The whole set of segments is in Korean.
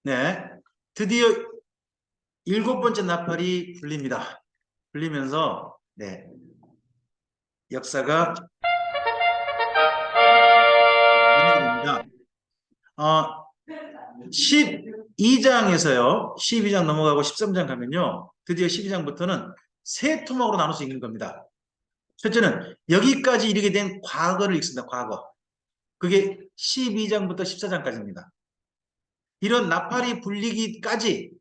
네, 드디어 7번째 나팔이 불립니다. 불리면서 네, 역사가 됩니다. 12장에서요. 12장 넘어가고 13장 가면요. 드디어 12장부터는 세 토막으로 나눌 수 있는 겁니다. 첫째는 여기까지 이르게 된 과거를 읽습니다. 과거. 그게 12장부터 14장까지입니다. 이런 나팔이 불리기까지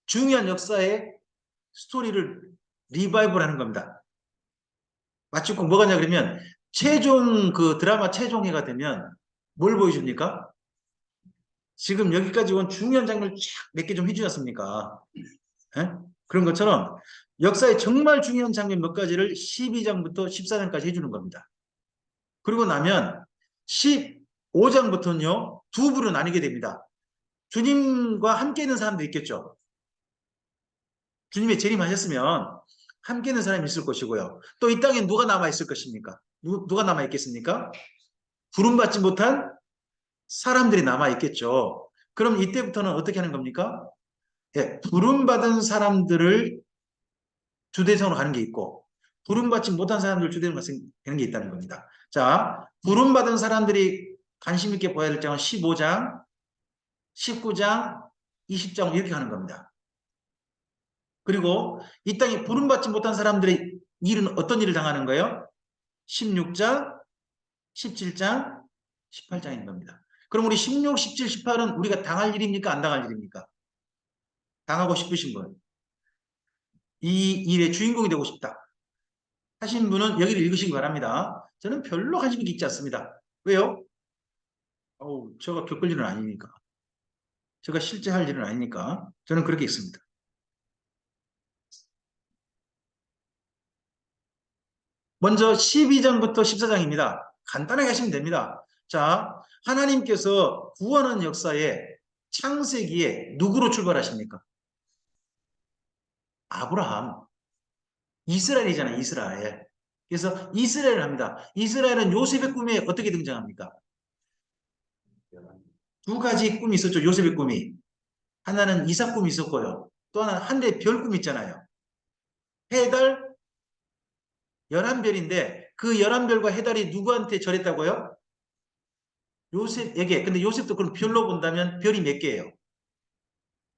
중요한 역사의 스토리를 리바이벌 하는 겁니다. 마치 꼭 뭐가냐 그러면 최종 그 드라마 최종회가 되면 뭘 보여줍니까? 지금 여기까지 온 중요한 장면을 몇 개 좀 해주지 않습니까? 예? 그런 것처럼 역사의 정말 중요한 장면 몇 가지를 12장부터 14장까지 해주는 겁니다. 그리고 나면 15장부터는요, 두 부로 나뉘게 됩니다. 주님과 함께 있는 사람들이 있겠죠. 주님의 재림하셨으면 함께 있는 사람이 있을 것이고요. 또 이 땅에 누가 남아있을 것입니까? 누가 남아있겠습니까? 부름받지 못한 사람들이 남아있겠죠. 그럼 이때부터는 어떻게 하는 겁니까? 예, 부름받은 사람들을 주대성으로 가는 게 있고, 부름받지 못한 사람들 주대성으로 가는 게 있다는 겁니다. 자, 부름받은 사람들이 관심 있게 보아야 될 장은 15장, 19장, 20장 이렇게 가는 겁니다. 그리고 이 땅에 부름받지 못한 사람들의 일은 어떤 일을 당하는 거예요? 16장, 17장, 18장인 겁니다. 그럼 우리 16, 17, 18은 우리가 당할 일입니까? 안 당할 일입니까? 당하고 싶으신 분. 이 일의 주인공이 되고 싶다 하신 분은 여기를 읽으시기 바랍니다. 저는 별로 관심이 있지 않습니다. 왜요? 제가 겪을 일은 아니니까. 제가 실제 할 일은 아니니까. 저는 그렇게 읽습니다. 먼저 12장부터 14장입니다. 간단하게 하시면 됩니다. 자, 하나님께서 구원하는 역사에 창세기에 누구로 출발하십니까? 아브라함. 이스라엘이잖아요. 이스라엘. 그래서 이스라엘을 합니다. 이스라엘은 요셉의 꿈에 어떻게 등장합니까? 두 가지 꿈이 있었죠. 요셉의 꿈이. 하나는 이삭 꿈이 있었고요. 또 하나는 하늘의 별 꿈이 있잖아요. 해달 11별인데 그 11별과 해달이 누구한테 절했다고요? 요셉에게. 근데 요셉도 그럼 별로 본다면 별이 몇 개예요?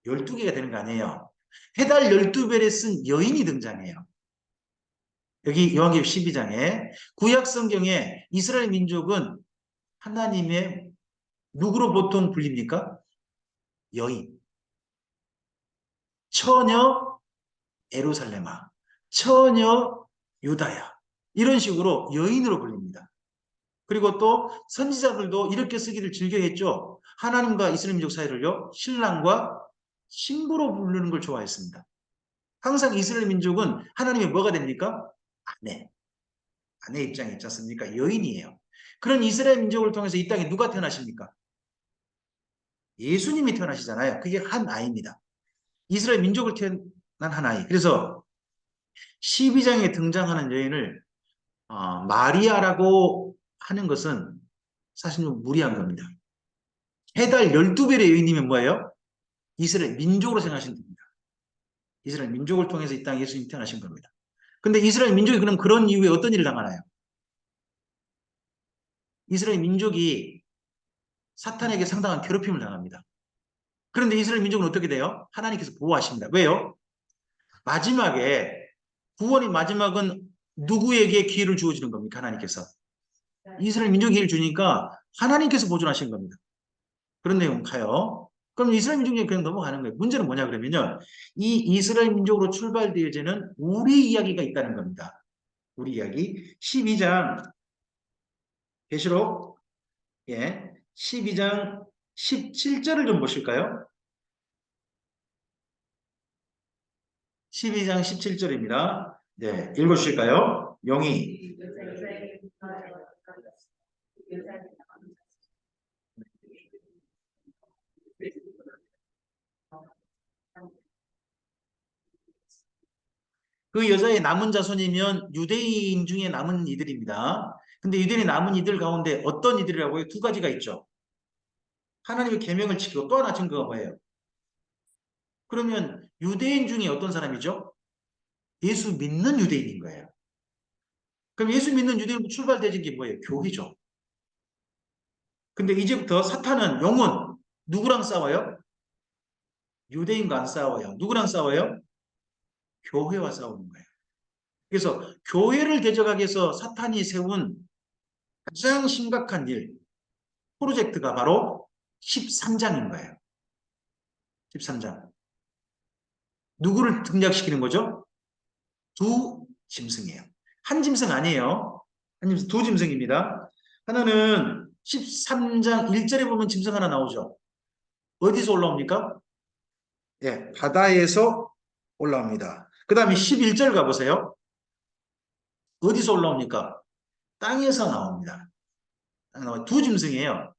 12개가 되는 거 아니에요. 해달 12별에 쓴 여인이 등장해요. 여기 요한계시록 12장에 구약 성경에 이스라엘 민족은 하나님의 누구로 보통 불립니까? 여인. 처녀 에루살레마. 처녀 유다야. 이런 식으로 여인으로 불립니다. 그리고 또 선지자들도 이렇게 쓰기를 즐겨했죠. 하나님과 이스라엘 민족 사이를요. 신랑과 신부로 부르는 걸 좋아했습니다. 항상 이스라엘 민족은 하나님의 뭐가 됩니까? 아내. 아내 입장에 있지 않습니까? 여인이에요. 그런 이스라엘 민족을 통해서 이 땅에 누가 태어나십니까? 예수님이 태어나시잖아요. 그게 한 아이입니다. 이스라엘 민족을 태어난 한 아이. 그래서 12장에 등장하는 여인을 마리아라고 하는 것은 사실 좀 무리한 겁니다. 해달 12별의 여인이면 뭐예요? 이스라엘 민족으로 생각하시면 됩니다. 이스라엘 민족을 통해서 이 땅에 예수님이 태어나신 겁니다. 근데 이스라엘 민족이 그럼 그런 이후에 어떤 일을 당하나요? 이스라엘 민족이 사탄에게 상당한 괴롭힘을 당합니다. 그런데 이스라엘 민족은 어떻게 돼요? 하나님께서 보호하십니다. 왜요? 마지막에 구원의 마지막은 누구에게 기회를 주어지는 겁니까? 하나님께서. 이스라엘 민족에 기회를 주니까 하나님께서 보존하신 겁니다. 그런 내용 가요. 그럼 이스라엘 민족이 그냥 넘어가는 거예요. 문제는 뭐냐 그러면요. 이 이스라엘 민족으로 출발되어지는 우리 이야기가 있다는 겁니다. 우리 이야기. 12장 계시록 12장 17절을 좀 보실까요? 12장 17절입니다. 네, 읽어주실까요? 용이. 그 여자의 남은 자손이면 유대인 중에 남은 이들입니다. 근데 유대인의 남은 이들 가운데 어떤 이들이라고요? 두 가지가 있죠. 하나님의 계명을 지키고 또 하나 증거가 뭐예요? 그러면 유대인 중에 어떤 사람이죠? 예수 믿는 유대인인 거예요. 그럼 예수 믿는 유대인 출발되는 게 뭐예요? 교회죠. 근데 이제부터 사탄은 영혼 누구랑 싸워요? 유대인과 안 싸워요. 누구랑 싸워요? 교회와 싸우는 거예요. 그래서 교회를 대적하기 위해서 사탄이 세운 가장 심각한 일, 프로젝트가 바로 13장인 거예요. 13장. 누구를 등장시키는 거죠? 두 짐승이에요. 한 짐승 아니에요. 한 짐승, 두 짐승입니다. 하나는 13장 1절에 보면 짐승 하나 나오죠. 어디서 올라옵니까? 예, 바다에서 올라옵니다. 그 다음에 11절 가보세요. 어디서 올라옵니까? 땅에서 나옵니다. 두 짐승이에요.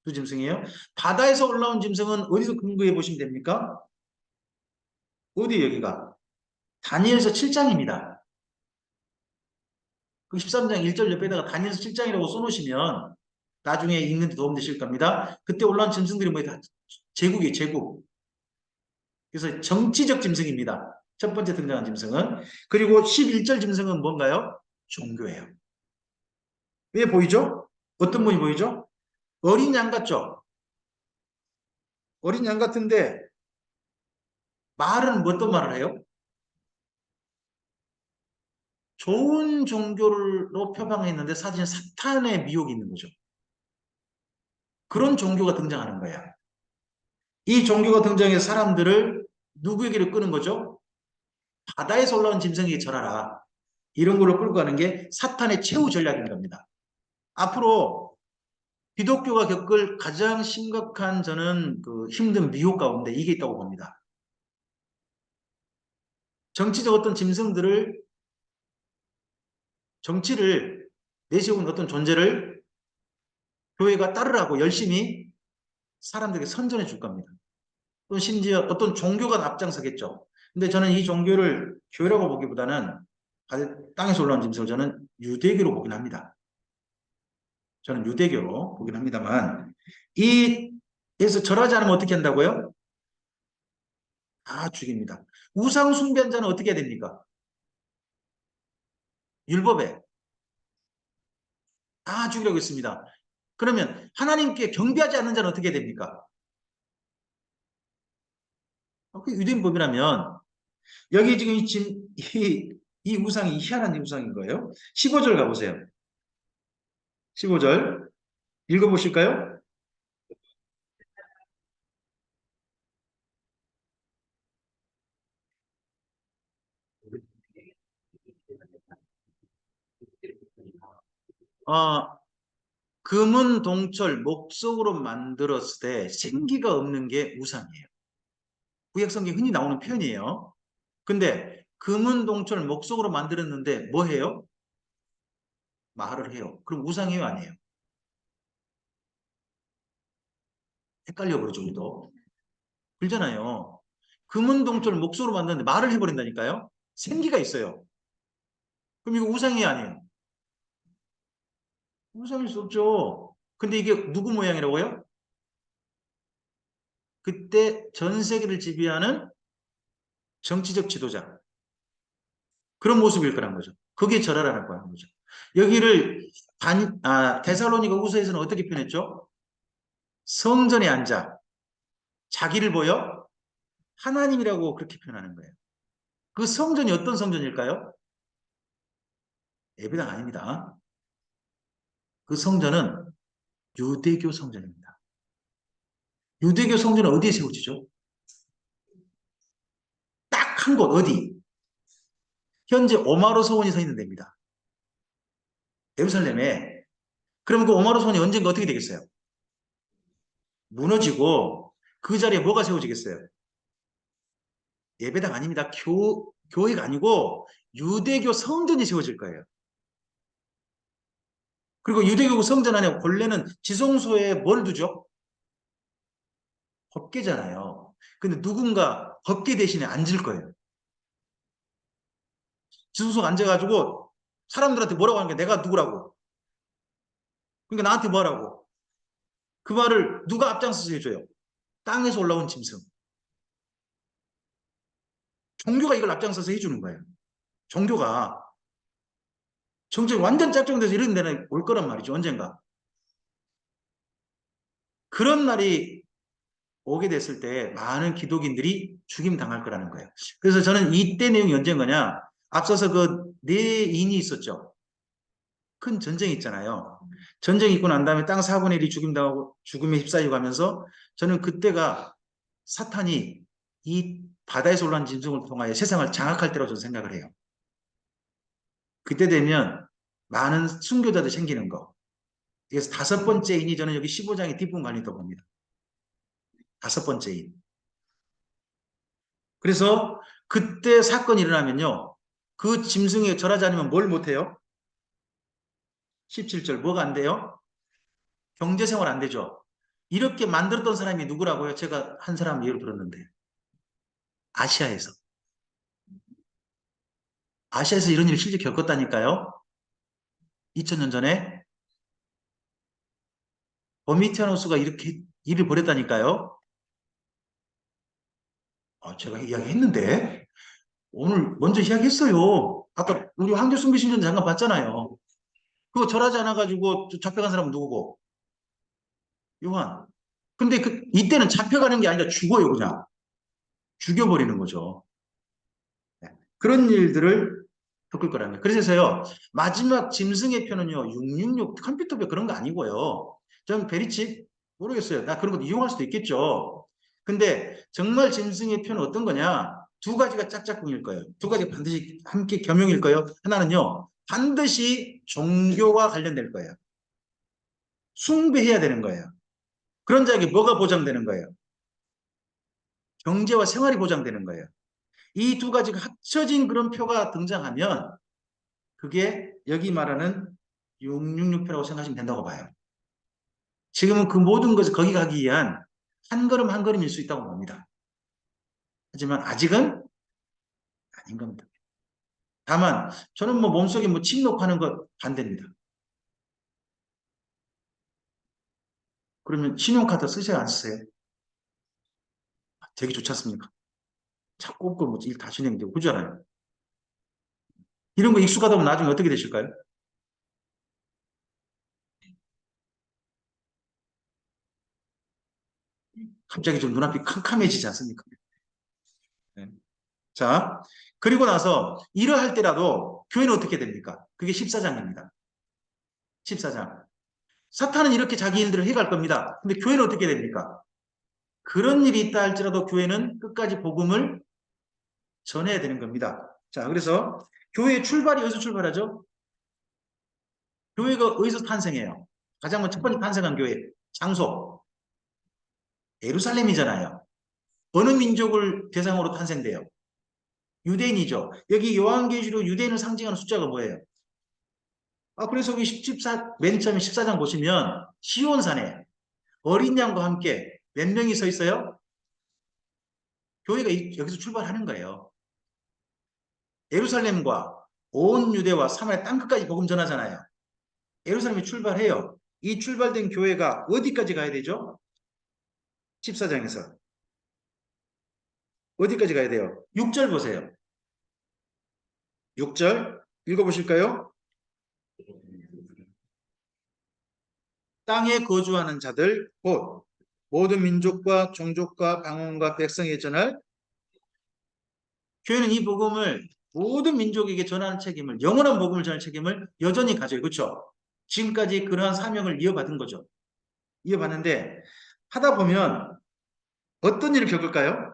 두 짐승이에요. 바다에서 올라온 짐승은 어디서 근거해 보시면 됩니까? 어디 여기가? 다니엘서 7장입니다. 그 13장 1절 옆에다가 다니엘서 7장이라고 써놓으시면 나중에 읽는 데 도움 되실 겁니다. 그때 올라온 짐승들이 뭐예요? 제국이에요, 제국. 그래서 정치적 짐승입니다. 첫 번째 등장한 짐승은. 그리고 11절 짐승은 뭔가요? 종교예요. 왜 보이죠? 어떤 분이 보이죠? 어린 양 같죠? 어린 양 같은데 말은 뭐 어떤 말을 해요? 좋은 종교로 표방했는데 사실 사탄의 미혹이 있는 거죠. 그런 종교가 등장하는 거야. 이 종교가 등장해서 사람들을 누구에게로 끄는 거죠? 바다에서 올라온 짐승에게 절하라. 이런 걸로 끌고 가는 게 사탄의 최후 전략인 겁니다. 앞으로 기독교가 겪을 가장 심각한 저는 그 힘든 미혹 가운데 이게 있다고 봅니다. 정치적 어떤 짐승들을 정치를 내세운 어떤 존재를 교회가 따르라고 열심히 사람들에게 선전해 줄 겁니다. 또 심지어 어떤 종교가 앞장서겠죠. 근데 저는 이 종교를 교회라고 보기보다는 땅에서 올라온 짐승을 저는 유대교로 보긴 합니다. 저는 유대교로 보긴 합니다만 이에서 절하지 않으면 어떻게 한다고요? 다 죽입니다. 우상 숭배자는 어떻게 해야 됩니까? 율법에 다 죽이려고 했습니다. 그러면 하나님께 경배하지 않는 자는 어떻게 해야 됩니까? 그 유대인 법이라면 여기 지금 이 우상이 희한한 우상인 거예요. 15절 가보세요. 15절 읽어보실까요? 어, 금은 동철 목석으로 만들었을 때 생기가 없는 게 우상이에요. 구약성경에 흔히 나오는 표현이에요. 근데 금은 동철 목석으로 만들었는데 뭐 해요? 말을 해요. 그럼 우상이에요, 아니에요? 헷갈려 버리죠, 우리도. 그러잖아요. 금은 동철 목석으로 만드는데 말을 해버린다니까요. 생기가 있어요. 그럼 이거 우상이에요, 아니에요? 우상일 수 없죠. 근데 이게 누구 모양이라고요? 그때 전 세계를 지배하는 정치적 지도자. 그런 모습일 거란 거죠. 그게 절하라는 거라는 거죠. 여기를 데살로니가 후서에서는 어떻게 표현했죠? 성전에 앉아 자기를 보여 하나님이라고 그렇게 표현하는 거예요. 그 성전이 어떤 성전일까요? 예배당 아닙니다. 그 성전은 유대교 성전입니다. 유대교 성전은 어디에 세워지죠? 딱 한 곳 어디? 현재 오마로 서원이 서 있는 데입니다. 예루살렘에. 그럼 그 오마로 서원이 언젠가 어떻게 되겠어요? 무너지고 그 자리에 뭐가 세워지겠어요? 예배당 아닙니다. 교회가 아니고 유대교 성전이 세워질 거예요. 그리고 유대교 성전 안에 본래는 지성소에 뭘 두죠? 법궤잖아요. 근데 누군가 법궤 대신에 앉을 거예요. 지성소에 앉아가지고 사람들한테 뭐라고 하는 게 내가 누구라고. 그러니까 나한테 뭐라고. 그 말을 누가 앞장서서 해줘요? 땅에서 올라온 짐승. 종교가 이걸 앞장서서 해주는 거예요. 종교가 정말 완전 짝퉁돼서 이런 데는 올 거란 말이죠. 언젠가. 그런 날이 오게 됐을 때 많은 기독인들이 죽임 당할 거라는 거예요. 그래서 저는 이때 내용이 언제인 거냐? 앞서서 그 네 인이 있었죠. 큰 전쟁이 있잖아요. 전쟁이 있고 난 다음에 땅 4분의 1이 죽임당하고 죽음에 휩싸이고 하면서 저는 그때가 사탄이 이 바다에서 올라온 짐승을 통하여 세상을 장악할 때라고 저는 생각을 해요. 그때 되면 많은 순교자들 생기는 거. 그래서 다섯 번째 인이 저는 여기 15장의 뒷부분 관리다 봅니다. 다섯 번째 인. 그래서 그때 사건이 일어나면요. 그 짐승에 절하지 않으면 뭘 못해요? 17절 뭐가 안 돼요? 경제생활 안 되죠. 이렇게 만들었던 사람이 누구라고요? 제가 한 사람 예로 들었는데 아시아에서 이런 일을 실제 겪었다니까요. 2000년 전에 도미티아노스가 이렇게 일을 벌였다니까요. 제가 이야기했는데 오늘 먼저 이야기했어요. 아까 우리 황교순 교수님 잠깐 봤잖아요. 그거 절하지 않아가지고 잡혀간 사람은 누구고? 요한. 근데 이때는 잡혀가는 게 아니라 죽어요, 그냥. 죽여버리는 거죠. 네. 그런 일들을 겪을 거라는 거예요. 그래서요, 마지막 짐승의 표는요, 666 컴퓨터표 그런 거 아니고요. 전 베리칩 모르겠어요. 나 그런 것도 이용할 수도 있겠죠. 근데 정말 짐승의 표는 어떤 거냐? 두 가지가 짝짝꿍일 거예요. 두 가지가 반드시 함께 겸용일 거예요. 하나는요, 반드시 종교와 관련될 거예요. 숭배해야 되는 거예요. 그런 자에게 뭐가 보장되는 거예요? 경제와 생활이 보장되는 거예요. 이 두 가지가 합쳐진 그런 표가 등장하면 그게 여기 말하는 666표라고 생각하시면 된다고 봐요. 지금은 그 모든 것을 거기 가기 위한 한 걸음 한 걸음일 수 있다고 봅니다. 하지만 아직은 아닌 겁니다. 다만 저는 뭐 몸속에 뭐 침묵하는 것 반대입니다. 그러면 신용카드 쓰세요 안 쓰세요? 되게 좋지 않습니까? 자꾸 뭐일다 진행되고 그러잖아요. 이런 거 익숙하다 보면 나중에 어떻게 되실까요? 갑자기 좀 눈앞이 캄캄해지지 않습니까? 네. 자, 그리고 나서 이러할 때라도 교회는 어떻게 됩니까? 그게 14장입니다. 14장. 사탄은 이렇게 자기 일들을 해갈 겁니다. 근데 교회는 어떻게 됩니까? 그런 일이 있다 할지라도 교회는 끝까지 복음을 전해야 되는 겁니다. 자, 그래서 교회의 출발이 어디서 출발하죠? 교회가 어디서 탄생해요? 가장 먼저 첫 번째 탄생한 교회, 장소, 예루살렘이잖아요. 어느 민족을 대상으로 탄생돼요? 유대인이죠. 여기 요한계시록 유대인을 상징하는 숫자가 뭐예요? 그래서 여기 14, 맨 처음에 14장 보시면 시온산에 어린 양과 함께 몇 명이 서 있어요? 교회가 여기서 출발하는 거예요. 예루살렘과 온 유대와 사마리아 땅끝까지 복음 전하잖아요. 예루살렘이 출발해요. 이 출발된 교회가 어디까지 가야 되죠? 14장에서. 어디까지 가야 돼요? 6절 보세요. 6절 읽어보실까요? 땅에 거주하는 자들 곧 모든 민족과 종족과 방언과 백성에 전할 교회는 이 복음을 모든 민족에게 전하는 책임을 영원한 복음을 전할 책임을 여전히 가져요. 그렇죠? 지금까지 그러한 사명을 이어받은 거죠. 이어받는데 하다 보면 어떤 일을 겪을까요?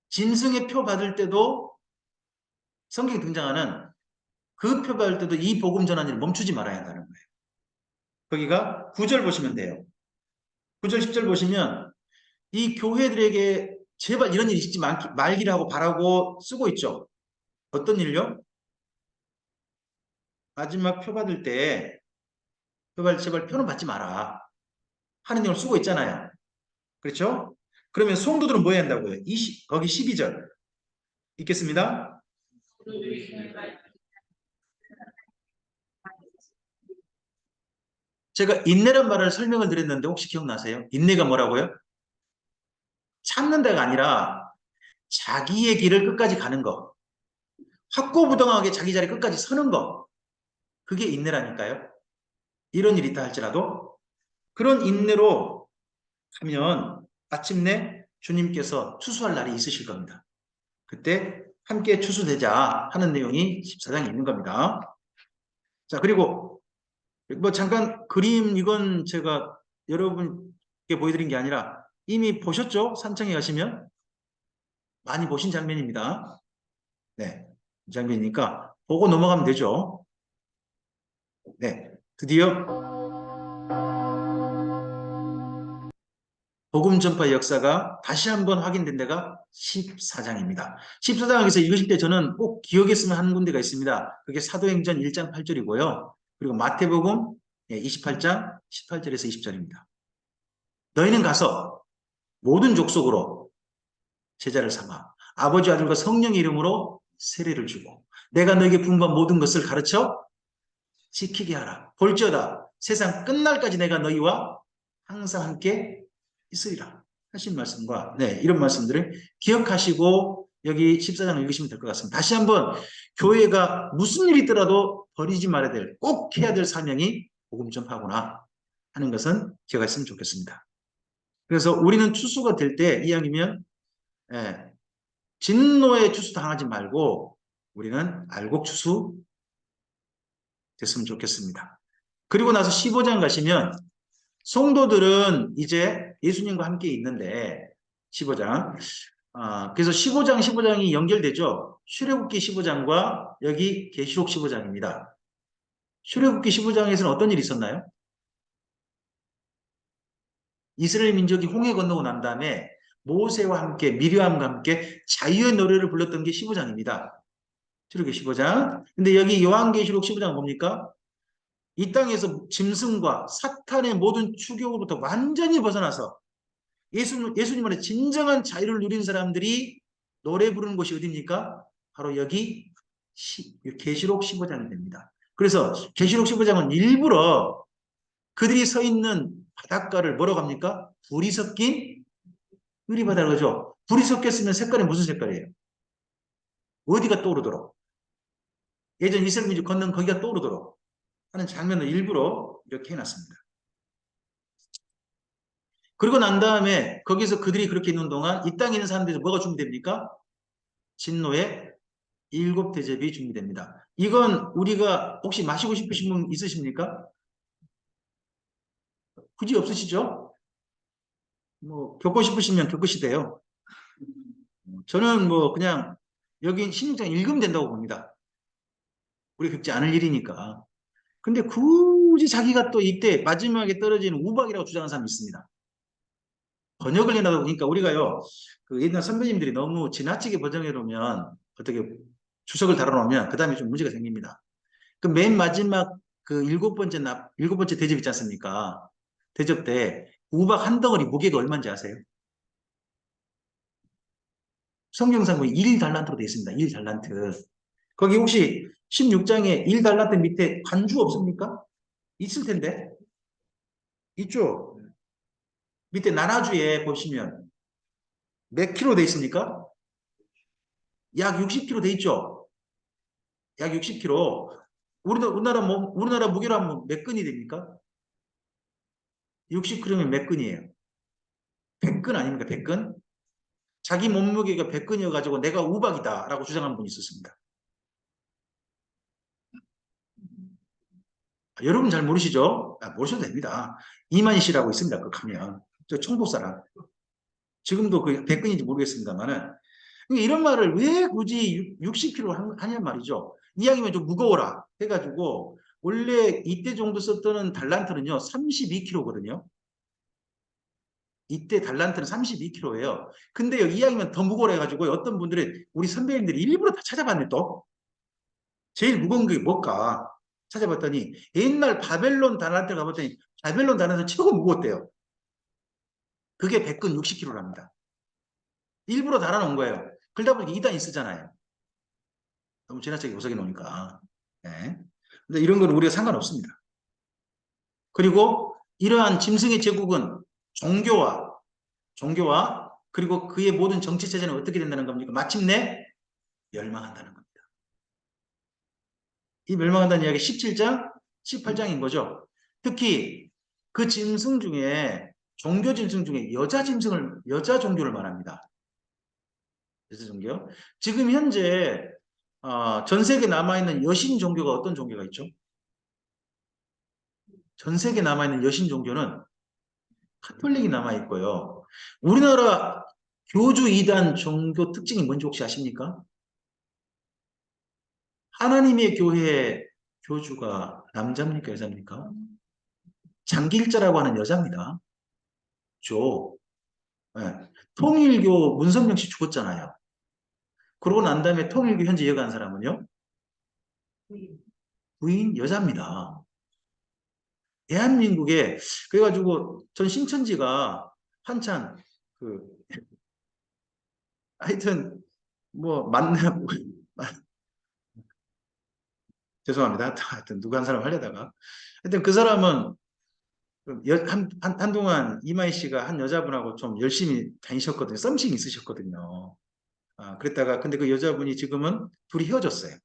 짐승의 표 받을 때도 성경에 등장하는 그 표 받을 때도 이 복음 전하는 일을 멈추지 말아야 한다는 거예요. 거기가 9절 보시면 돼요. 9절 10절 보시면 이 교회들에게 제발 이런 일이 있지 말기를 하고 바라고 쓰고 있죠. 어떤 일요? 마지막 표 받을 때 제발 표는 받지 마라 하는 내용을 쓰고 있잖아요. 그렇죠? 그러면 성도들은 뭐 해야 한다고요? 거기 12절 읽겠습니다. 제가 인내란 말을 설명을 드렸는데 혹시 기억나세요? 인내가 뭐라고요? 참는다가 아니라 자기의 길을 끝까지 가는 거. 확고부동하게 자기 자리 끝까지 서는 거. 그게 인내라니까요. 이런 일이 있다 할지라도 그런 인내로 가면 마침내 주님께서 추수할 날이 있으실 겁니다. 그때 함께 추수되자 하는 내용이 14장에 있는 겁니다. 자, 그리고 뭐 잠깐 그림 이건 제가 여러분께 보여드린 게 아니라 이미 보셨죠? 산청에 가시면 많이 보신 장면입니다. 네, 이 장면이니까 보고 넘어가면 되죠. 네, 드디어 복음 전파 역사가 다시 한번 확인된 데가 14장입니다. 14장에서 읽으실 때 저는 꼭 기억했으면 하는 군데가 있습니다. 그게 사도행전 1장 8절이고요. 그리고 마태복음 28장 18절에서 20절입니다. 너희는 가서 모든 족속으로 제자를 삼아 아버지 아들과 성령의 이름으로 세례를 주고 내가 너에게 분부한 모든 것을 가르쳐 지키게 하라. 볼지어다 세상 끝날까지 내가 너희와 항상 함께 있으리라 하신 말씀과 이런 말씀들을 기억하시고 여기 14장을 읽으시면 될 것 같습니다. 다시 한번 교회가 무슨 일이 있더라도 버리지 말아야 될, 꼭 해야 될 사명이 복음 전파구나 하는 것은 기억했으면 좋겠습니다. 그래서 우리는 추수가 될 때 이왕이면 진노에 추수 당하지 말고 우리는 알곡 추수 됐으면 좋겠습니다. 그리고 나서 15장 가시면 성도들은 이제 예수님과 함께 있는데 15장 그래서 15장이 연결되죠. 출애굽기 15장과 여기 계시록 15장입니다. 출애굽기 15장에서는 어떤 일이 있었나요? 이스라엘 민족이 홍해 건너고 난 다음에 모세와 함께 미리암과 함께 자유의 노래를 불렀던 게 15장입니다. 출애굽기 15장. 근데 여기 요한계시록 15장은 뭡니까? 이 땅에서 짐승과 사탄의 모든 추격으로부터 완전히 벗어나서 예수님 안에 진정한 자유를 누린 사람들이 노래 부르는 곳이 어디입니까? 바로 여기 계시록 15장이 됩니다. 그래서 계시록 15장은 일부러 그들이 서 있는 바닷가를 뭐라고 합니까? 불이 섞인 유리바다라고 하죠. 불이 섞였으면 색깔이 무슨 색깔이에요? 어디가 떠오르도록? 예전 이스라엘 민족 건넌 거기가 떠오르도록 하는 장면을 일부러 이렇게 해놨습니다. 그리고 난 다음에 거기서 그들이 그렇게 있는 동안 이 땅에 있는 사람들이 뭐가 준비됩니까? 진노의 7대접이 준비됩니다. 이건 우리가 혹시 마시고 싶으신 분 있으십니까? 굳이 없으시죠? 뭐 겪고 싶으시면 겪으시대요. 저는 뭐 그냥 여기 16장 읽으면 된다고 봅니다. 우리 겪지 않을 일이니까. 근데 굳이 자기가 또 이때 마지막에 떨어지는 우박이라고 주장하는 사람이 있습니다. 번역을 해놔다 보니까 우리가요, 그 옛날 선배님들이 너무 지나치게 번역해 놓으면 어떻게 주석을 달아놓으면 그 다음에 좀 문제가 생깁니다. 그 맨 마지막 그 일곱 번째 대접 있지 않습니까? 대접 때 우박 한 덩어리 무게가 얼마인지 아세요? 성경상 보면 1달란트로 되어 있습니다. 1달란트. 거기 혹시 16장에 1달란트 밑에 관주 없습니까? 있을 텐데. 있죠? 밑에 나라주에 보시면 몇 킬로 돼 있습니까? 약 60kg 돼 있죠? 약 60kg. 우리나라 무게로 하면 몇 근이 됩니까? 60kg면 몇 근이에요? 100근 아닙니까? 100근? 자기 몸무게가 100근이어가지고 내가 우박이다라고 주장한 분이 있었습니다. 여러분 잘 모르시죠? 모르셔도 됩니다. 이만희 씨라고 있습니다. 그 가면. 저 청도 사람. 지금도 그 100근인지 모르겠습니다만은. 이런 말을 왜 굳이 60kg 하냐 말이죠. 이왕이면 좀 무거워라 해가지고 원래 이때 정도 썼던 달란트는요 32kg거든요. 이때 달란트는 32kg예요. 근데요 이왕이면 더 무거워라 해가지고 어떤 분들은 우리 선배님들이 일부러 다 찾아봤네 또. 제일 무거운 게 뭘까 찾아봤더니 옛날 바벨론 달란트 가봤더니 바벨론 달란트 최고 무거웠대요. 그게 100근 60kg랍니다. 일부러 달아놓은 거예요. 그러다 보니까 이단이 쓰잖아요. 너무 지나치게 구석에 놓으니까. 네. 근데 이런 건 우리가 상관없습니다. 그리고 이러한 짐승의 제국은 종교와 그리고 그의 모든 정치 체제는 어떻게 된다는 겁니까? 마침내 멸망한다는 겁니다. 이 멸망한다는 이야기 17장, 18장인 거죠. 특히 그 짐승 중에 종교 짐승 중에 여자 종교를 말합니다. 여자 종교. 지금 현재 전 세계에 남아있는 여신 종교가 어떤 종교가 있죠? 전 세계에 남아있는 여신 종교는 카톨릭이 남아있고요. 우리나라 교주 이단 종교 특징이 뭔지 혹시 아십니까? 하나님의 교회 교주가 남자입니까, 여자입니까? 장길자라고 하는 여자입니다. 조. 예. 통일교 문선명 씨 죽었잖아요. 그러고 난 다음에 통일교 현재 이어간 사람은요? 부인 여자입니다. 대한민국에 그래가지고 전 신천지가 한참 그 하여튼 뭐 만나 죄송합니다. 하여튼 누구 한 사람 하려다가 하여튼 그 사람은 한동안 이마희 씨가 한 여자분하고 좀 열심히 다니셨거든요. 썸씽 있으셨거든요. 그랬다가 근데 그 여자분이 지금은 둘이 헤어졌어요.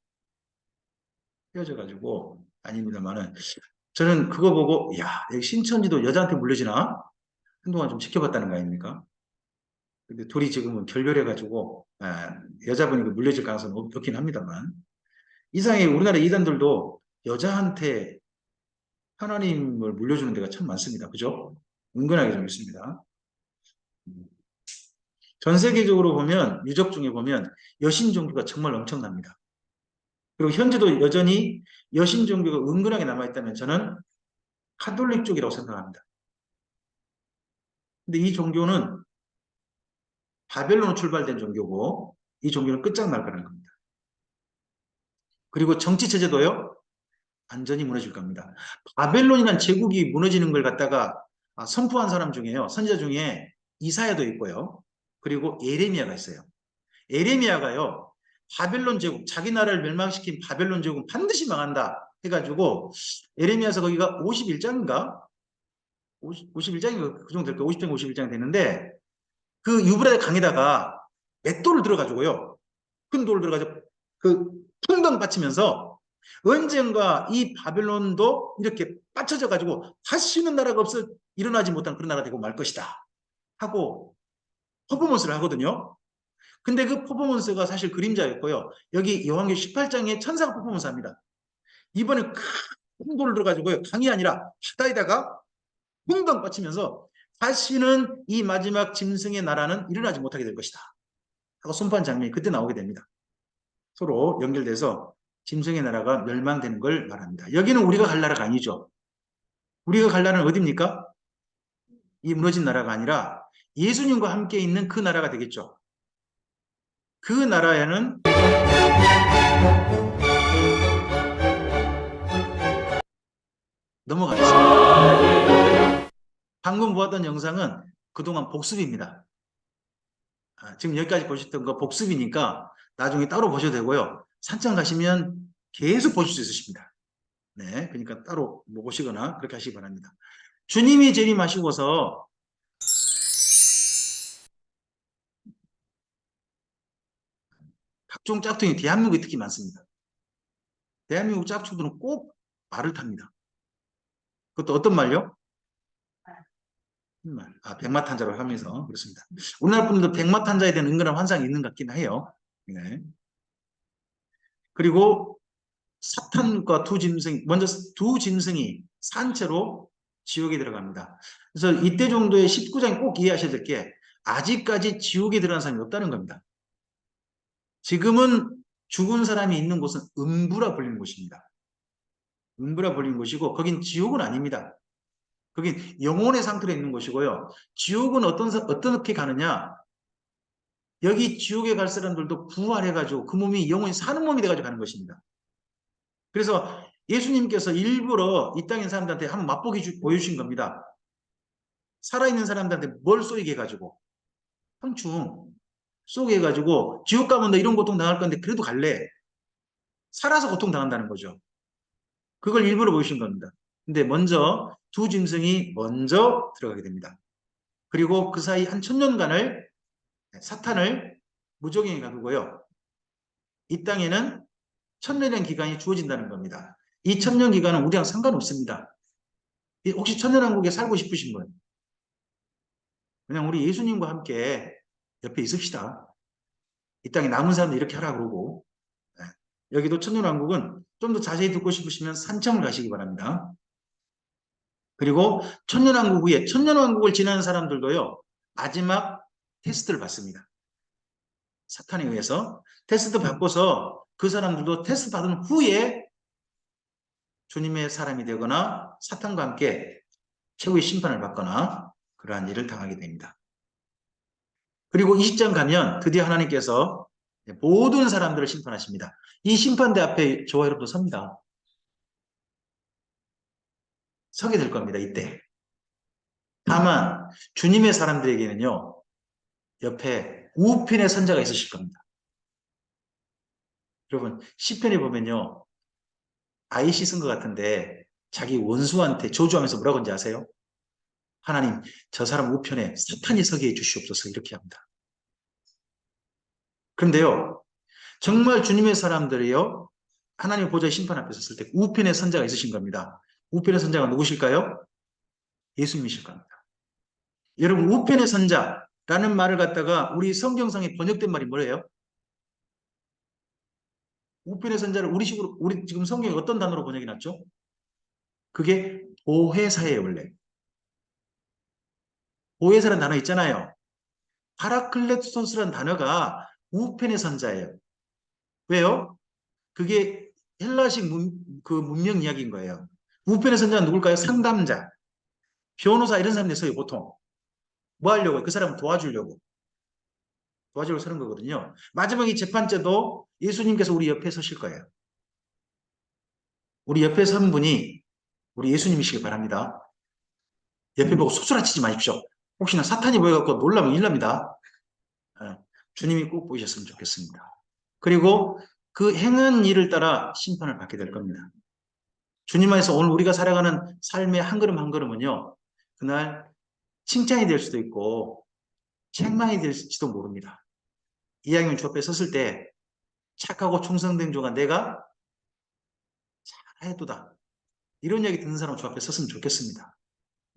헤어져가지고 아닙니다만은 저는 그거 보고 야 여기 신천지도 여자한테 물려지나 한동안 좀 지켜봤다는 거 아닙니까? 근데 둘이 지금은 결별해가지고 여자분이 물려질 가능성은 없긴 합니다만 이상하게 우리나라 이단들도 여자한테 하나님을 물려주는 데가 참 많습니다. 그죠? 은근하게 좀 있습니다. 전 세계적으로 보면 유적 중에 보면 여신 종교가 정말 엄청납니다. 그리고 현재도 여전히 여신 종교가 은근하게 남아있다면 저는 카톨릭 쪽이라고 생각합니다. 근데 이 종교는 바벨론으로 출발된 종교고 이 종교는 끝장날 거라는 겁니다. 그리고 정치 체제도요. 완전히 무너질 겁니다. 바벨론이라는 제국이 무너지는 걸 갖다가 선포한 사람 중에요. 선지자 중에 이사야도 있고요. 그리고 예레미야가 있어요. 예레미야가요. 바벨론 제국, 자기 나라를 멸망시킨 바벨론 제국은 반드시 망한다 해가지고 예레미야서 거기가 51장인가? 51장인가 그 정도 될까? 50장 51장 되는데 그 유브라데 강에다가 맷돌을 들어가지고요. 큰 돌을 들어가지고 그 풍덩 받치면서 언젠가 이 바벨론도 이렇게 빠쳐져 가지고 다시는 나라가 없어 일어나지 못한 그런 나라가 되고 말 것이다 하고 퍼포먼스를 하거든요. 근데 그 퍼포먼스가 사실 그림자였고요. 여기 요한계시록 18장에 천사가 퍼포먼스 합니다. 이번에 큰 돌을 들어가지고요. 강이 아니라 바다에다가 풍덩 빠치면서 다시는 이 마지막 짐승의 나라는 일어나지 못하게 될 것이다 하고 선포한 장면이 그때 나오게 됩니다. 서로 연결돼서 짐승의 나라가 멸망되는 걸 말합니다. 여기는 우리가 갈 나라가 아니죠. 우리가 갈 나라는 어디입니까? 이 무너진 나라가 아니라 예수님과 함께 있는 그 나라가 되겠죠. 그 나라에는 넘어가겠습니다. 방금 보았던 영상은 그동안 복습입니다. 지금 여기까지 보셨던 거 복습이니까 나중에 따로 보셔도 되고요. 산장 가시면 계속 보실 수 있으십니다. 네, 그러니까 따로 보시거나 그렇게 하시기 바랍니다. 주님이 재림하시고서 각종 짝퉁이 대한민국에 특히 많습니다. 대한민국 짝퉁들은 꼭 말을 탑니다. 그것도 어떤 말요? 말. 백마탄자로 하면서 그렇습니다. 우리나라 분들도 백마탄자에 대한 은근한 환상이 있는 것 같긴 해요. 네. 그리고 사탄과 먼저 두 짐승이 산채로 지옥에 들어갑니다. 그래서 이때 정도의 19장이 꼭 이해하셔야 될 게 아직까지 지옥에 들어간 사람이 없다는 겁니다. 지금은 죽은 사람이 있는 곳은 음부라 불리는 곳입니다. 음부라 불리는 곳이고 거긴 지옥은 아닙니다. 거긴 영혼의 상태로 있는 곳이고요. 지옥은 어떻게 가느냐? 여기 지옥에 갈 사람들도 부활해가지고 그 몸이 영혼이 사는 몸이 돼가지고 가는 것입니다. 그래서 예수님께서 일부러 이 땅의 사람들한테 한번 맛보기 보여주신 겁니다. 살아있는 사람들한테 뭘 쏘이게 해가지고 황충 쏘게 해가지고 지옥 가면 너 이런 고통 당할 건데 그래도 갈래. 살아서 고통 당한다는 거죠. 그걸 일부러 보여주신 겁니다. 근데 먼저 두 짐승이 먼저 들어가게 됩니다. 그리고 그 사이 한 1000년간을 사탄을 무적행에 가두고요. 이 땅에는 1000년의 기간이 주어진다는 겁니다. 이 1000년 기간은 우리랑 상관없습니다. 혹시 천년왕국에 살고 싶으신 분? 그냥 우리 예수님과 함께 옆에 있읍시다. 이 땅에 남은 사람들 이렇게 하라 그러고. 네. 여기도 천년왕국은 좀 더 자세히 듣고 싶으시면 산청을 가시기 바랍니다. 그리고 천년왕국 후에 천년왕국을 지나는 사람들도요. 마지막 테스트를 받습니다. 사탄에 의해서 테스트 받고서 그 사람들도 테스트 받은 후에 주님의 사람이 되거나 사탄과 함께 최후의 심판을 받거나 그러한 일을 당하게 됩니다. 그리고 이 시점 가면 드디어 하나님께서 모든 사람들을 심판하십니다. 이 심판대 앞에 저와 여러분도 섭니다. 서게 될 겁니다. 이때. 다만 주님의 사람들에게는요. 옆에 우편의 선자가 있으실 겁니다. 여러분 시편에 보면요. 아이시 쓴 것 같은데 자기 원수한테 저주하면서 뭐라고 하는지 아세요? 하나님 저 사람 우편에 사탄이 서게 해주시옵소서 이렇게 합니다. 그런데요. 정말 주님의 사람들이요. 하나님 보좌의 심판 앞에 섰을 때 우편의 선자가 있으신 겁니다. 우편의 선자가 누구실까요? 예수님이실 겁니다. 여러분 우편의 선자라는 말을 갖다가 우리 성경상에 번역된 말이 뭐예요? 우편의 선자를 우리식으로 우리 지금 성경에 어떤 단어로 번역이 났죠? 그게 보혜사예요 원래. 보혜사라는 단어 있잖아요. 파라클레토스라는 단어가 우편의 선자예요. 왜요? 그게 헬라식 그 문명 이야기인 거예요. 우편의 선자는 누굴까요? 상담자, 변호사 이런 사람들이 써요 보통. 뭐 하려고? 그 사람을 도와주려고 서는 거거든요. 마지막 이 재판제도 예수님께서 우리 옆에 서실 거예요. 우리 옆에 선 분이 우리 예수님이시길 바랍니다. 옆에 보고 속수라치지 마십시오. 혹시나 사탄이 보여갖고 놀라면 일 납니다. 주님이 꼭 보이셨으면 좋겠습니다. 그리고 그 행한 일을 따라 심판을 받게 될 겁니다. 주님 안에서 오늘 우리가 살아가는 삶의 한 걸음 한 걸음은요. 그날 칭찬이 될 수도 있고 책망이 될지도 모릅니다. 이야기는 주 앞에 섰을 때 착하고 충성된 조가 내가 잘해도다. 이런 이야기 듣는 사람 주 앞에 섰으면 좋겠습니다.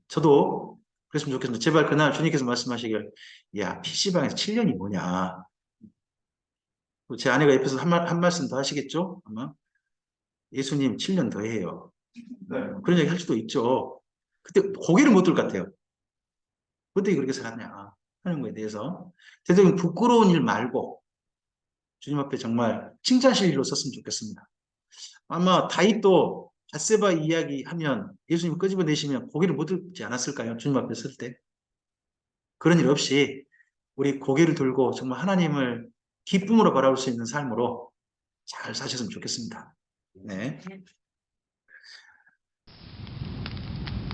저도 그랬으면 좋겠습니다. 제발 그날 주님께서 말씀하시길 야 PC방에서 7년이 뭐냐. 제 아내가 옆에서 한 말씀 더 하시겠죠? 아마 예수님 7년 더 해요. 네. 그런 얘기 할 수도 있죠. 그때 고개를 못 들 것 같아요. 어떻게 그렇게 살았냐 하는 거에 대해서 대통령 부끄러운 일 말고 주님 앞에 정말 칭찬실 일로 썼으면 좋겠습니다. 아마 다윗도 밧세바 이야기하면 예수님 끄집어내시면 고개를 못 들지 않았을까요? 주님 앞에 설 때. 그런 일 없이 우리 고개를 들고 정말 하나님을 기쁨으로 바라볼 수 있는 삶으로 잘 사셨으면 좋겠습니다. 네.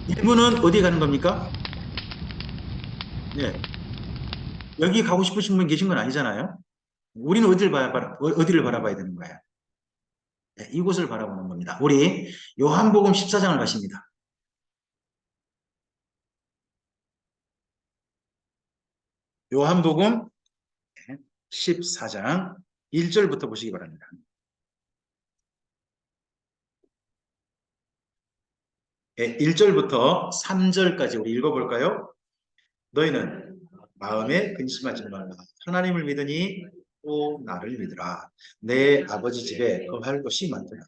이분은 어디 가는 겁니까? 네. 여기 가고 싶으신 분 계신 건 아니잖아요. 우리는 어디를 바라봐야 되는 거예요? 네, 이곳을 바라보는 겁니다. 우리 요한복음 14장을 가십니다. 요한복음 14장 1절부터 보시기 바랍니다. 1절부터 3절까지 우리 읽어볼까요? 너희는 마음에 근심하지 말라. 하나님을 믿으니 또 나를 믿으라. 내 아버지 집에 거할 곳이 많도다.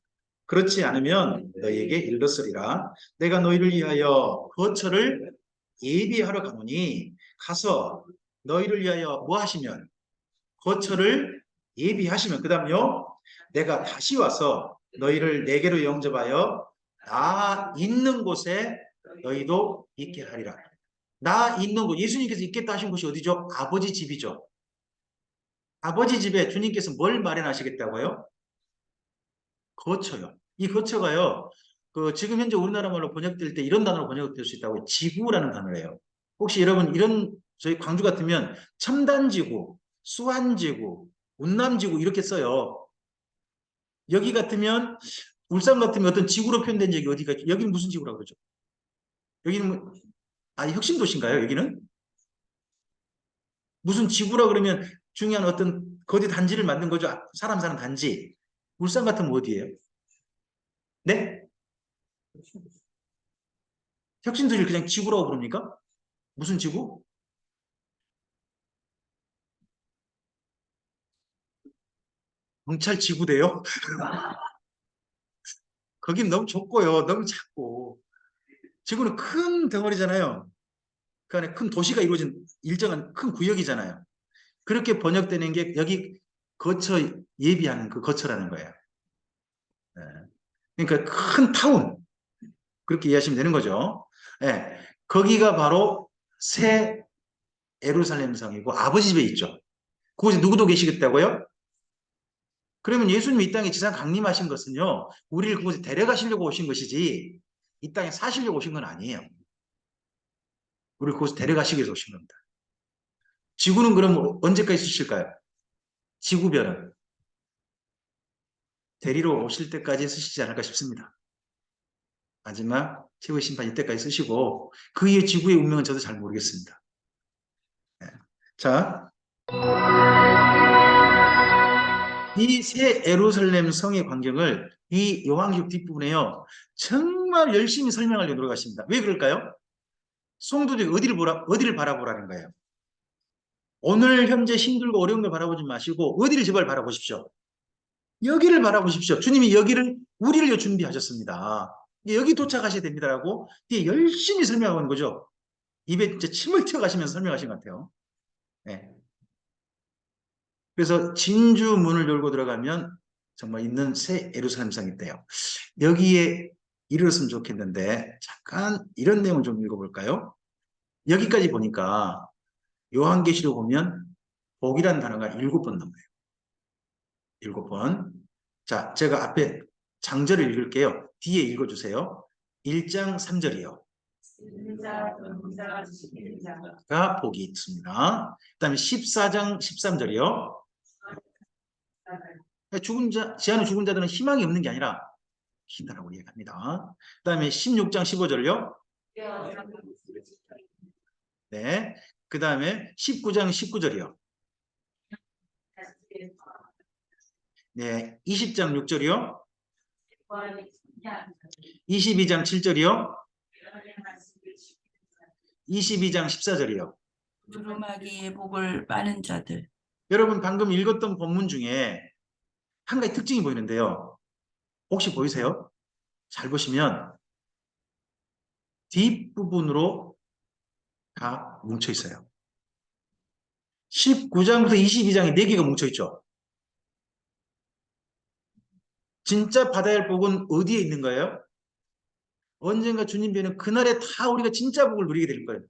그렇지 않으면 너희에게 일렀으리라. 내가 너희를 위하여 거처를 예비하러 가노니 가서 너희를 위하여 뭐 하시면 거처를 예비하시면 그 다음요 내가 다시 와서 너희를 내게로 영접하여 나 있는 곳에 너희도 있게 하리라. 나 있는 곳, 예수님께서 있겠다 하신 곳이 어디죠? 아버지 집이죠. 아버지 집에 주님께서 뭘 마련하시겠다고요? 거처요. 이 거처가요. 지금 현재 우리나라 말로 번역될 때 이런 단어로 번역될 수 있다고 지구라는 단어예요. 혹시 여러분 이런 저희 광주 같으면 첨단지구, 수완지구, 운남지구 이렇게 써요. 여기 같으면 울산 같으면 어떤 지구로 표현된 적이 어디가 있죠? 여기는 무슨 지구라고 그러죠? 여기는 혁신도시인가요? 여기는? 무슨 지구라 그러면 중요한 어떤 거대 단지를 만든 거죠. 사람 사는 단지. 울산 같으면 어디예요? 네? 혁신도시를 그냥 지구라고 부릅니까? 무슨 지구? 경찰 지구대요? 거긴 너무 좁고요. 너무 작고. 지구는 큰 덩어리잖아요. 그 안에 큰 도시가 이루어진 일정한 큰 구역이잖아요. 그렇게 번역되는 게 여기 거처 예비하는 그 거처라는 거예요. 예. 그러니까 큰 타운. 그렇게 이해하시면 되는 거죠. 예. 거기가 바로 새 예루살렘 성이고 아버지 집에 있죠. 그곳에 누구도 계시겠다고요? 그러면 예수님이 이 땅에 지상 강림하신 것은요, 우리를 그곳에 데려가시려고 오신 것이지, 이 땅에 사시려고 오신 건 아니에요. 우리를 그곳에 데려가시기 위해서 오신 겁니다. 지구는 그럼 언제까지 쓰실까요? 지구별은 데리러 오실 때까지 쓰시지 않을까 싶습니다. 마지막 최후의 심판 이때까지 쓰시고 그 이후 지구의 운명은 저도 잘 모르겠습니다. 네. 자, 이 새 예루살렘 성의 광경을 이 요한계시록 뒷부분에요 정말 열심히 설명하려고 노력하십니다. 왜 그럴까요? 성도들이 어디를 바라보라는 거예요? 오늘 현재 힘들고 어려운 걸 바라보지 마시고 어디를 제발 바라보십시오. 여기를 바라보십시오. 주님이 우리를 준비하셨습니다. 여기 도착하셔야 됩니다라고 열심히 설명하는 거죠. 입에 진짜 침을 튀어가시면서 설명하신 것 같아요. 네. 그래서 진주 문을 열고 들어가면 정말 있는 새 예루살렘성이 있대요. 여기에 이르렀으면 좋겠는데 잠깐 이런 내용을 좀 읽어볼까요? 여기까지 보니까 요한계시록 보면 복이라는 단어가 7번 나와요. 7번. 자, 제가 앞에 장절을 읽을게요. 뒤에 읽어주세요. 1장 3절이요. 가 복이 있습니다. 그 다음에 14장 13절이요. 지하는 죽은 자들은 희망이 없는 게 아니라 힘다라고 이야기합니다. 그 다음에 16장 15절요. 네. 그 다음에 19장 19절이요. 네. 20장 6절이요. 22장 7절이요. 22장 14절이요. 두루마기의 복을 많은 자들. 여러분 방금 읽었던 본문 중에 한 가지 특징이 보이는데요. 혹시 보이세요? 잘 보시면 뒷부분으로 다 뭉쳐 있어요. 19장부터 22장에 4개가 뭉쳐 있죠. 진짜 받아야 할 복은 어디에 있는 거예요? 언젠가 주님 뵈는 그날에 다 우리가 진짜 복을 누리게 될 거예요.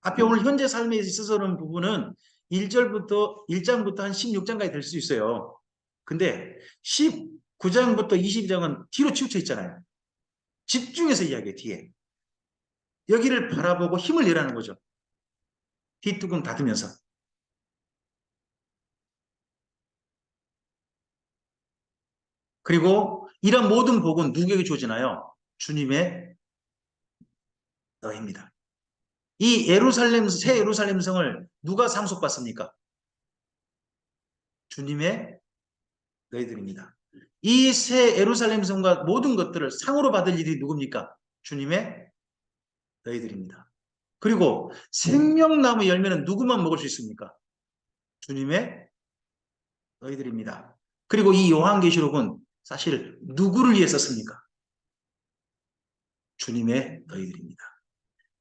앞에 오늘 현재 삶에 있어서는 부분은 1장부터 한 16장까지 될 수 있어요. 근데 19장부터 22장은 뒤로 치우쳐 있잖아요. 집중해서 이야기해, 뒤에. 여기를 바라보고 힘을 내라는 거죠. 뒷뚜껑 닫으면서. 그리고 이런 모든 복은 누구에게 주어지나요? 주님의 너희입니다. 이 새 예루살렘 성을 누가 상속받습니까? 주님의 너희들입니다. 이 새 예루살렘 성과 모든 것들을 상으로 받을 일이 누굽니까? 주님의 너희들입니다. 그리고 생명나무 열매는 누구만 먹을 수 있습니까? 주님의 너희들입니다. 그리고 이 요한계시록은 사실 누구를 위해 썼습니까? 주님의 너희들입니다.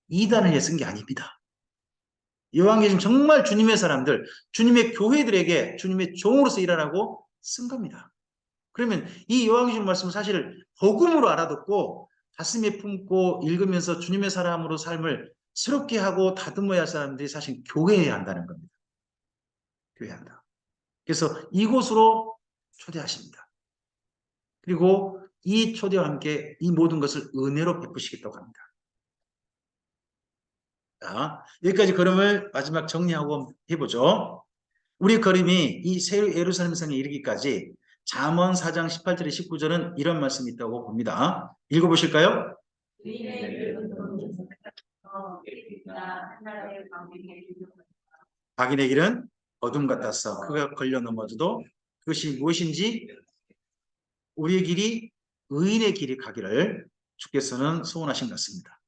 이단을 위해 쓴 게 아닙니다. 요한계시록 정말 주님의 사람들, 주님의 교회들에게 주님의 종으로서 일하라고 쓴 겁니다. 그러면 이 요한계시록 말씀은 사실 복음으로 알아듣고 가슴에 품고 읽으면서 주님의 사람으로 삶을 새롭게 하고 다듬어야 할 사람들이 사실 교회해야 한다는 겁니다. 교회해야 한다. 그래서 이곳으로 초대하십니다. 그리고 이 초대와 함께 이 모든 것을 은혜로 베푸시겠다고 합니다. 자, 여기까지 걸음을 마지막 정리하고 해보죠. 우리 걸음이 이 새 예루살렘 성에 이르기까지 잠언 4장 18절에 19절은 이런 말씀이 있다고 봅니다. 읽어보실까요? 악인의 길은 어둠 같았어. 그가 걸려 넘어져도 그것이 무엇인지 우리의 길이 의인의 길이 가기를 주께서는 소원하신 것 같습니다.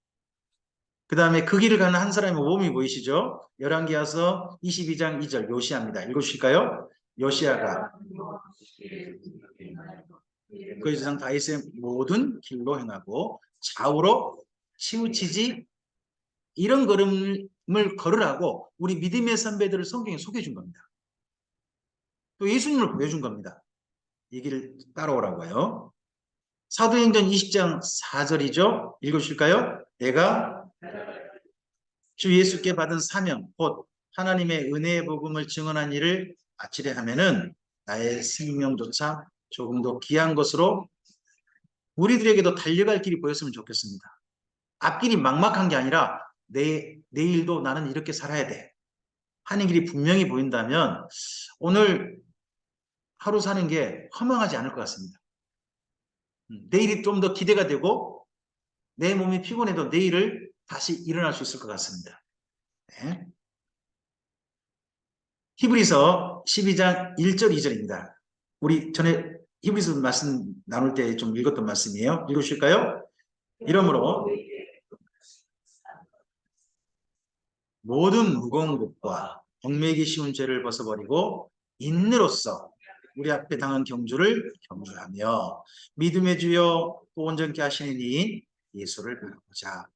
그 다음에 그 길을 가는 한 사람의 모범이 보이시죠? 열왕기하서 22장 2절 요시아입니다. 읽으실까요? 요시아가 그 세상 다윗의 모든 길로 행하고 좌우로 치우치지 이런 걸음을 걸으라고 우리 믿음의 선배들을 성경에 소개해 준 겁니다. 또 예수님을 보여준 겁니다. 이 길을 따라오라고요. 사도행전 20장 4절이죠. 읽으실까요? 내가 주 예수께 받은 사명 곧 하나님의 은혜의 복음을 증언한 일을 마치려 하면은 나의 생명조차 조금 더 귀한 것으로 우리들에게도 달려갈 길이 보였으면 좋겠습니다. 앞길이 막막한 게 아니라 내일도 나는 이렇게 살아야 돼 하는 길이 분명히 보인다면 오늘 하루 사는 게 허망하지 않을 것 같습니다. 내일이 좀 더 기대가 되고 내 몸이 피곤해도 내일을 다시 일어날 수 있을 것 같습니다. 네. 히브리서 12장 1절 2절입니다. 우리 전에 히브리서 말씀 나눌 때 좀 읽었던 말씀이에요. 읽으실까요? 이러므로 모든 무거운 것과 얽매기 쉬운 죄를 벗어버리고 인내로써 우리 앞에 당한 경주를 경주하며 믿음의 주여 또 온전케 하시는 이인 예수를 바라보자.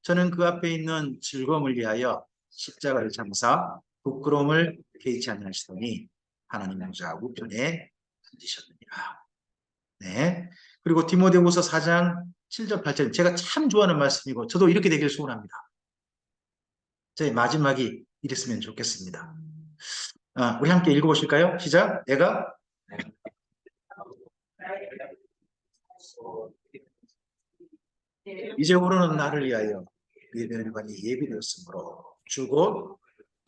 저는 그 앞에 있는 즐거움을 위하여 십자가를 참사 부끄러움을 개의치 않으시더니 하나님 보좌 우편에 앉으셨느니라. 네. 그리고 디모데후서 4장 7절 8절 제가 참 좋아하는 말씀이고 저도 이렇게 되길 소원합니다. 저희 마지막이 이랬으면 좋겠습니다. 우리 함께 읽어보실까요? 시작. 내가 이제부로는 나를 위하여 예배관이 예비되었으므로 주곧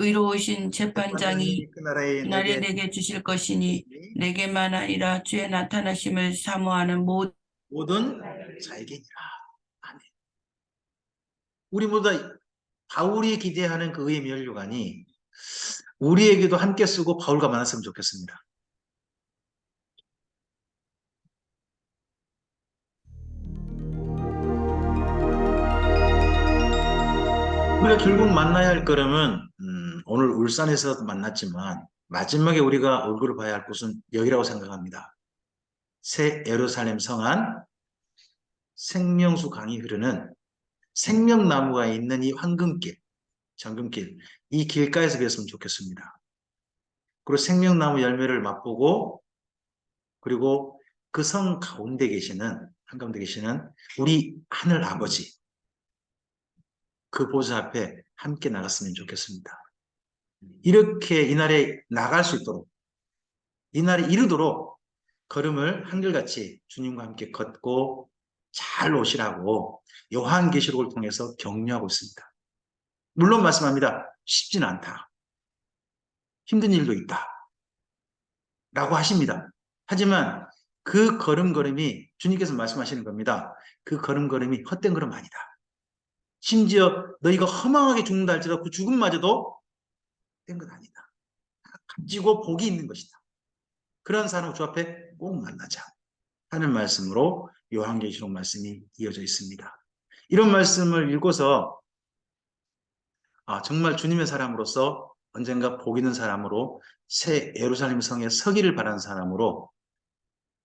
의로우신 재판장이 그날에 그날에 내게 주실 것이니 내게만 아니라 주의 나타나심을 사모하는 모든 자에게니라. 아멘. 우리 모두 바울이 기대하는 그 의의 면류관이 우리에게도 함께 쓰고 바울과 만났으면 좋겠습니다. 우리가 결국 만나야 할 걸음은 오늘 울산에서 만났지만 마지막에 우리가 얼굴을 봐야 할 곳은 여기라고 생각합니다. 새 예루살렘 성안 생명수 강이 흐르는 생명나무가 있는 이 황금길, 정금길, 이 길가에서 뵀으면 좋겠습니다. 그리고 생명나무 열매를 맛보고 그리고 그 성 가운데 계시는 한가운데 계시는 우리 하늘 아버지 그 보좌 앞에 함께 나갔으면 좋겠습니다. 이렇게 이날에 나갈 수 있도록 이날에 이르도록 걸음을 한결같이 주님과 함께 걷고 잘 오시라고 요한계시록을 통해서 격려하고 있습니다. 물론 말씀합니다. 쉽지는 않다. 힘든 일도 있다. 라고 하십니다. 하지만 그 걸음걸음이 주님께서 말씀하시는 겁니다. 그 걸음걸음이 헛된 걸음 아니다. 심지어 너희가 허망하게 죽는다 할지라도 그 죽음마저도 헛된 것 아니다. 값지고 복이 있는 것이다. 그런 사람 주 앞에 꼭 만나자 하는 말씀으로 요한계시록 말씀이 이어져 있습니다. 이런 말씀을 읽어서 정말 주님의 사람으로서 언젠가 복 있는 사람으로 새 예루살렘 성에 서기를 바라는 사람으로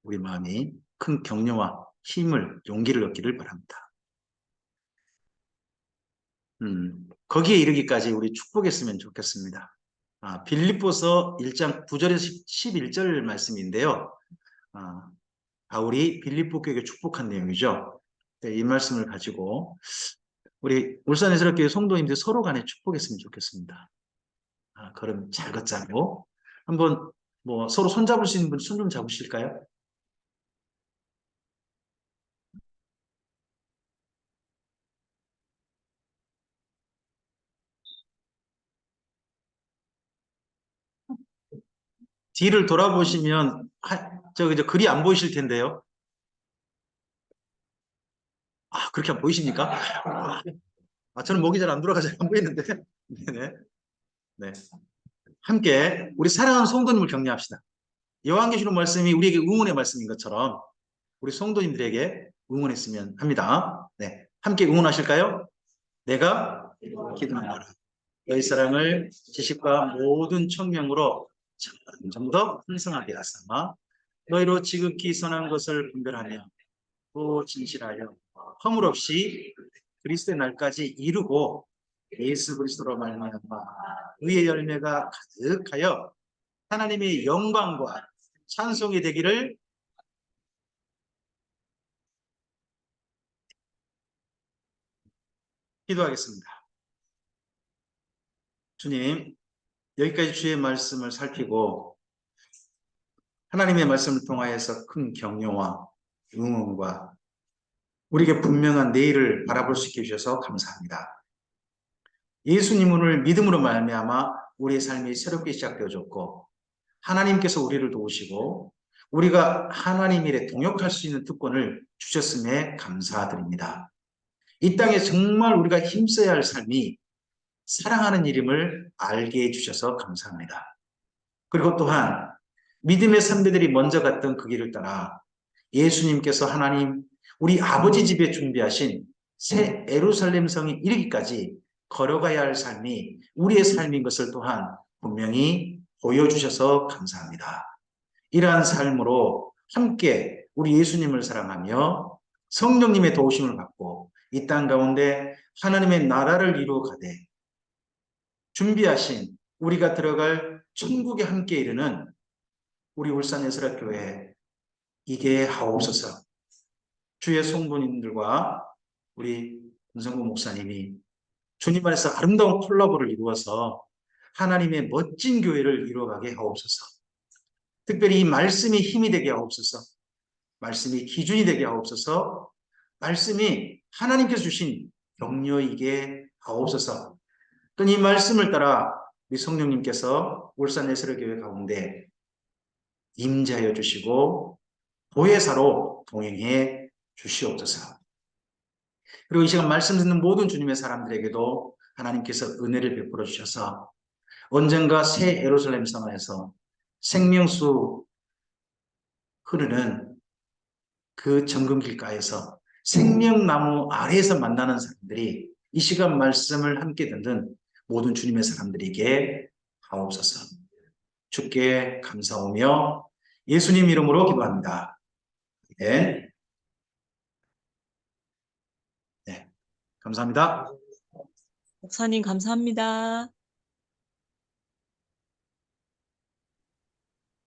우리 마음이 큰 격려와 힘을 용기를 얻기를 바랍니다. 거기에 이르기까지 우리 축복했으면 좋겠습니다. 빌립보서 1장 9절에서 11절 말씀인데요. 바울이 빌립보 교회에 축복한 내용이죠. 네, 이 말씀을 가지고 우리 울산에서교회 성도님들 서로 간에 축복했으면 좋겠습니다. 걸음 잘 걷자고 한번 서로 손 잡을 수 있는 분 손 좀 잡으실까요? 뒤를 돌아보시면 저기 저 글이 안 보이실 텐데요. 아, 그렇게 안 보이십니까? 저는 목이 잘 안 돌아가서 안 보이는데. 네네. 네. 함께 우리 사랑하는 성도님을 격려합시다. 요한계시록 말씀이 우리에게 응원의 말씀인 것처럼 우리 성도님들에게 응원했으면 합니다. 네. 함께 응원하실까요? 내가 기도하노라. 너희 사랑을 지식과 모든 청명으로 점점 더 풍성하게 하사마 너희로 지극히 선한 것을 분별하며 또 진실하여 허물 없이 그리스도의 날까지 이루고 예수 그리스도로 말미암아 의의 열매가 가득하여 하나님의 영광과 찬송이 되기를 기도하겠습니다. 주님, 여기까지 주의 말씀을 살피고 하나님의 말씀을 통하여서 큰 격려와 응원과 우리에게 분명한 내일을 바라볼 수 있게 해주셔서 감사합니다. 예수님을 믿음으로 말미암아 우리의 삶이 새롭게 시작되어졌고 하나님께서 우리를 도우시고 우리가 하나님 일에 동역할 수 있는 특권을 주셨음에 감사드립니다. 이 땅에 정말 우리가 힘써야 할 삶이 사랑하는 이름을 알게 해주셔서 감사합니다. 그리고 또한 믿음의 선배들이 먼저 갔던 그 길을 따라 예수님께서 하나님 우리 아버지 집에 준비하신 새 예루살렘 성에 이르기까지 걸어가야 할 삶이 우리의 삶인 것을 또한 분명히 보여주셔서 감사합니다. 이러한 삶으로 함께 우리 예수님을 사랑하며 성령님의 도우심을 받고 이 땅 가운데 하나님의 나라를 이루어 가되 준비하신 우리가 들어갈 천국에 함께 이르는 우리 울산 예수락교회 이게 하옵소서. 주의 성도님들과 우리 권성구 목사님이 주님 안에서 아름다운 콜라보를 이루어서 하나님의 멋진 교회를 이루어가게 하옵소서. 특별히 이 말씀이 힘이 되게 하옵소서. 말씀이 기준이 되게 하옵소서. 말씀이 하나님께서 주신 격려이게 하옵소서. 또 이 말씀을 따라 우리 성령님께서 울산 예수교회 가운데 임재하여 주시고 보혜사로 동행해 주시옵소서. 그리고 이 시간 말씀 듣는 모든 주님의 사람들에게도 하나님께서 은혜를 베풀어 주셔서 언젠가 새 예루살렘 성안에서 생명수 흐르는 그 정금길가에서 생명나무 아래에서 만나는 사람들이 이 시간 말씀을 함께 듣는 모든 주님의 사람들에게 하옵소서. 주께 감사오며 예수님 이름으로 기도합니다. 네. 네. 감사합니다. 목사님 감사합니다.